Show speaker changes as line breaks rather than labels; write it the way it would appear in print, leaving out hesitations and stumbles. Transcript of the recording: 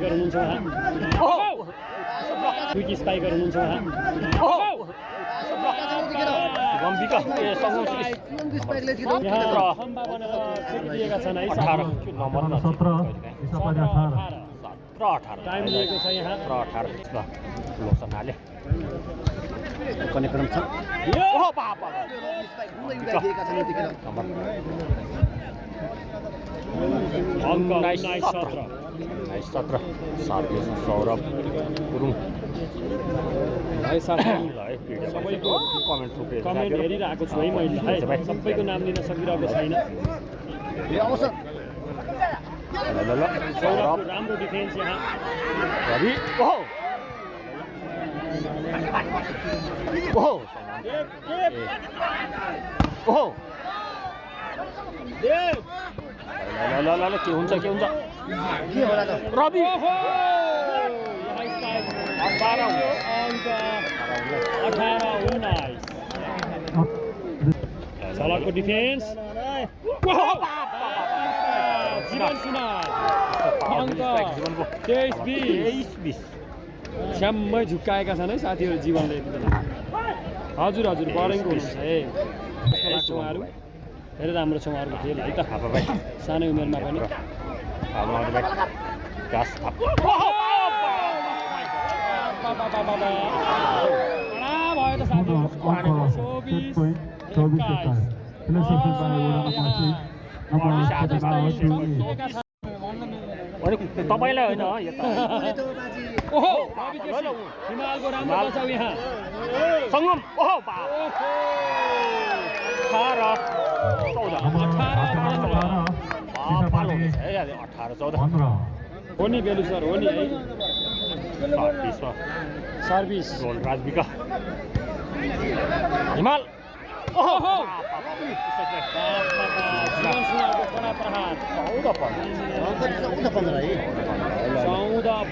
हुनुहुन्छ उहाँ quick spiker हुनुहुन्छ उहाँ सम्भावना छेकिदिएका छन् है
18
टाइम लिएको छ यहाँ
18 लोसन हाले कनेक्सन छ
अङ्क
19-17 सर्भिस सौरभ गुरुङ
सबैको कमेन्ट हेरिरहेको छु है मैले सबैको नाम लिन सकिरहेको छैन सौरभको राम्रो डिफेन्स यहाँ
के हुन्छ रवि
झलकको डिफेन्स जीवन सुनार अङ्क 23-20 छ्याम्मै झुक्काएका छन् है साथीहरू जीवनले यति बेला हजुर बढेको हुनुहुन्छ है उहाँहरू धेरै राम्रो छ उहाँहरूको खेल है त सानै उमेरमा पनि भयो त
तपाईलाई होइन
हिमालको राम्रो बचाउ यहाँ
सङ्गम 18-14
हो नि बेलु सर हो नि है सर्भिस
गोल राजविका हिमाल
जीवन सुनारको कडा प्रहार 14-15